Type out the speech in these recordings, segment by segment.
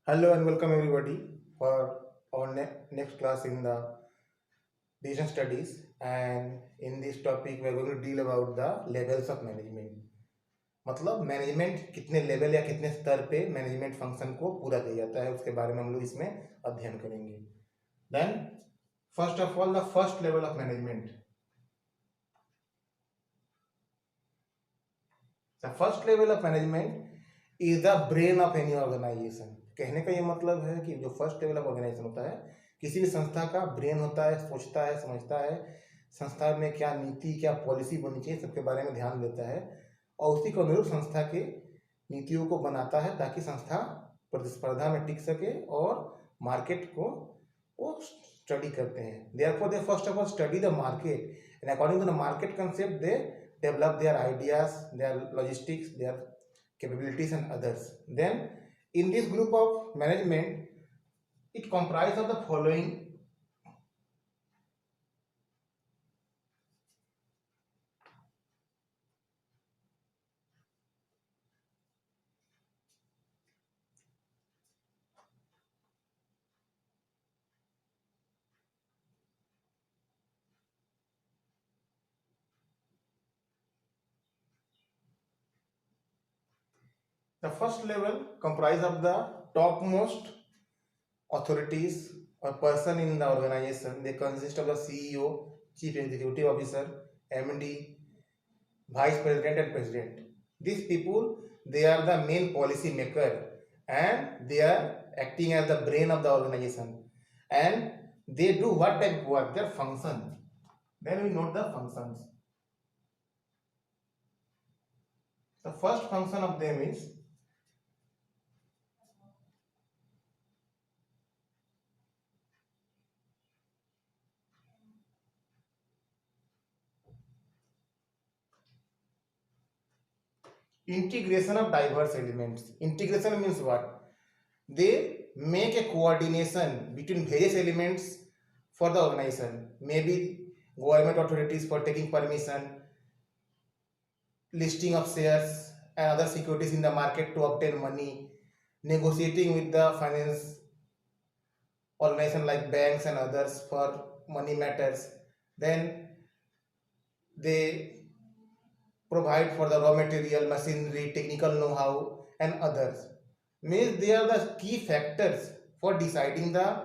Hello and welcome everybody for our next class in the business studies. And in this topic, we are going to deal about the levels of management. मतलब management कितने level या कितने स्तर पे management function को पूरा किया जाता है, उसके बारे में हम लोग इसमें अध्ययन करेंगे. Then first of all, the first level of management. The first level of management is the brain of any organisation. कहने का ये मतलब है कि जो फर्स्ट लेवल ऑफ ऑर्गेनाइजेशन होता है, किसी भी संस्था का ब्रेन होता है, सोचता है, समझता है, संस्था में क्या नीति, क्या पॉलिसी बननी चाहिए, सबके बारे में ध्यान देता है और उसी को अनुरूप संस्था के नीतियों को बनाता है ताकि संस्था प्रतिस्पर्धा में टिक सके और मार्केट को वो स्टडी करते हैं. Therefore they first of all study the market and according to the market concept they develop their ideas, their logistics, their capabilities and others. Then in this group of management, it comprises of the following. The first level comprises of the topmost authorities or person in the organization. They consist of the CEO, Chief Executive Officer, MD, Vice President and President. These people, they are the main policy maker and they are acting as the brain of the organization, and they do what type of work, their function. Then we note the functions. The first function of them is integration of diverse elements. Integration means what? They make a coordination between various elements for the organization. Maybe government authorities for taking permission, listing of shares and other securities in the market to obtain money, negotiating with the finance organization like banks and others for money matters. Then they provide for the raw material, machinery, technical know-how and others. Means they are the key factors for deciding the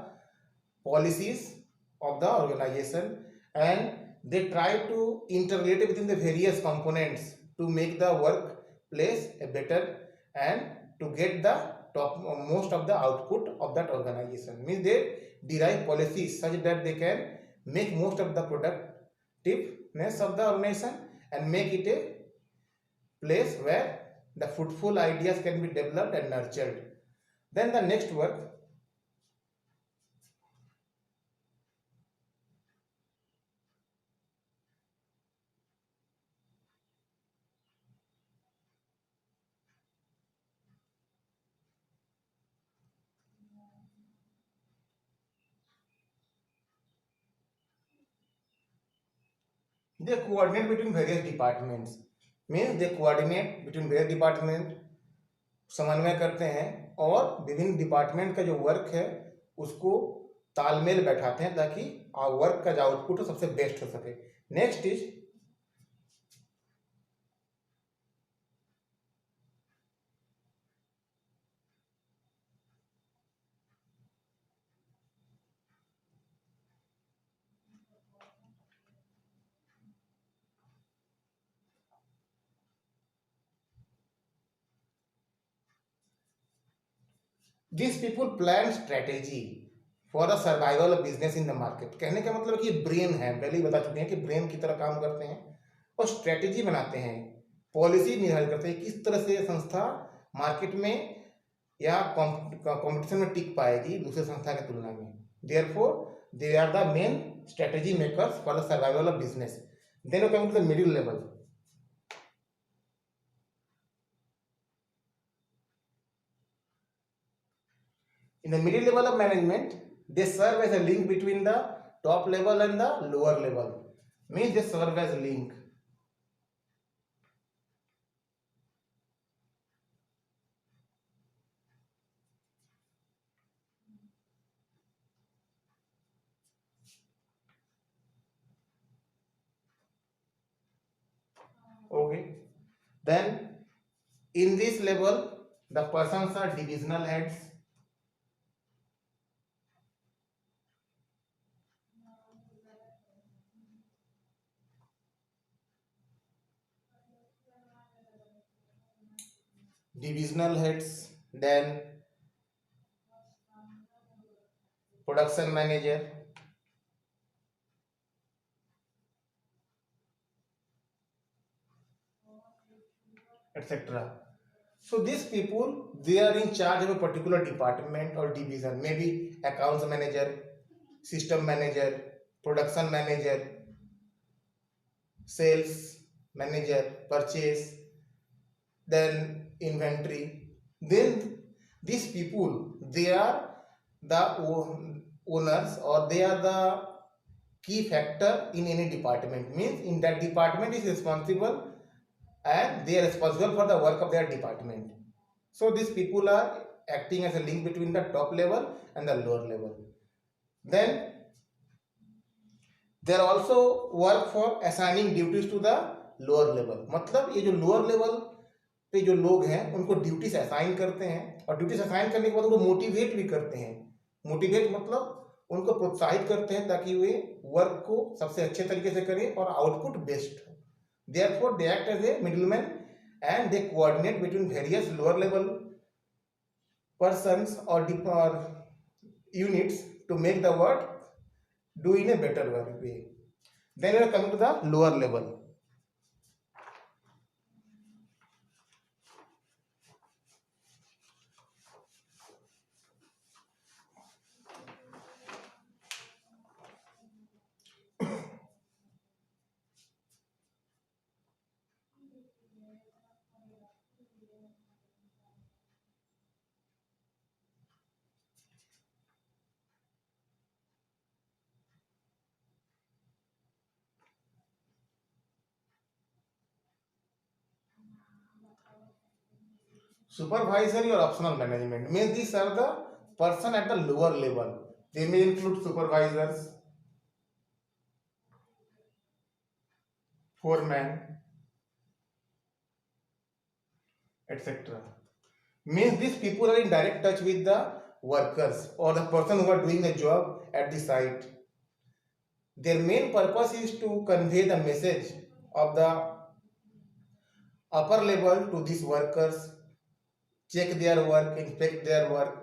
policies of the organization, and they try to interrelate within the various components to make the workplace a better and to get the top most of the output of that organization. Means they derive policies such that they can make most of the productiveness of the organization and make it a place where the fruitful ideas can be developed and nurtured. Then the next work, they coordinate between various departments. Means they coordinate between various department, समन्वय करते हैं और विभिन्न department का जो work है उसको तालमेल बैठाते हैं ताकि वर्क का जो आउटपुट हो सबसे बेस्ट हो सके. Next is this people plan strategy for the survival of business in the market. कहने का मतलब कि ब्रेन है, पहले ही बता चुके हैं कि ब्रेन की तरह काम करते हैं और स्ट्रेटेजी बनाते हैं, पॉलिसी निर्धारित करते हैं किस तरह से संस्था मार्केट में या कंपटीशन में टिक पाएगी दूसरे संस्था की तुलना में. Therefore they are the main strategy makers for the survival of business. Then we come to the middle level. In the middle level of management, they serve as a link between the top level and the lower level. Means they serve as a link. Okay, then in this level the persons are divisional heads. Then production manager, etc. So these people, they are in charge of a particular department or division, maybe accounts manager, system manager, production manager, sales manager, purchase, then inventory. Then these people, they are the owners, or they are the key factor in any department. Means in that department is responsible, and they are responsible for the work of their department. So these people are acting as a link between the top level and the lower level. Then they are also work for assigning duties to the lower level. मतलब ये जो lower level पे जो लोग हैं उनको duties assign करते हैं, और ड्यूटीज असाइन करने के बाद उनको मोटिवेट भी करते हैं. मोटिवेट मतलब उनको प्रोत्साहित करते हैं ताकि वे वर्क को सबसे अच्छे तरीके से करें और आउटपुट बेस्ट हो. Therefore they act as a middleman and they coordinate between various lower level persons or units to make the work do in a better way. Then we are coming to the lower level. Supervisory or optional management means these are the person at the lower level. They may include supervisors, foreman, etc. Means these people are in direct touch with the workers or the person who are doing the job at the site. Their main purpose is to convey the message of the upper level to these workers, check their work, inspect their work,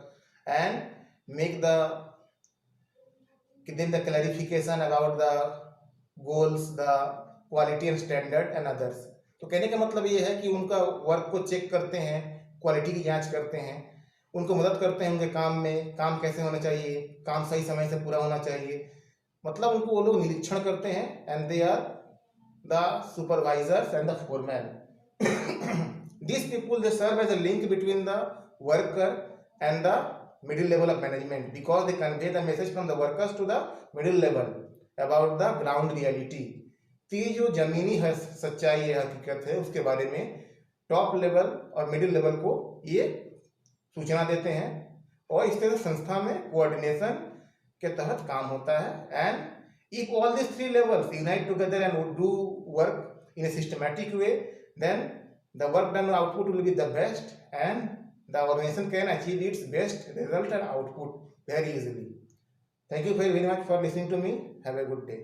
and make the then the clarification about the goals, the quality and standard and others. तो कहने का मतलब ये है कि उनका work को check करते हैं, क्वालिटी की जांच करते हैं, उनको मदद करते हैं उनके काम में, काम कैसे होना चाहिए, काम सही समय से पूरा होना चाहिए. मतलब उनको वो लोग निरीक्षण करते हैं. And they are the supervisors and the foreman. These people, they serve as a link between the worker and the middle level of management because they convey the message from the workers to the middle level about the ground reality. तो ये जो जमीनी है सच्चाई है, हकीकत है, उसके बारे में टॉप लेवल और मिडिल लेवल को ये सूचना देते हैं. और इस तरह संस्था में कोऑर्डिनेशन के तहत काम होता है. And if all this three levels unite together and do work in A systematic way, then the work done output will be the best, and the organization can achieve its best result and output very easily. Thank you very much for listening to me. Have a good day.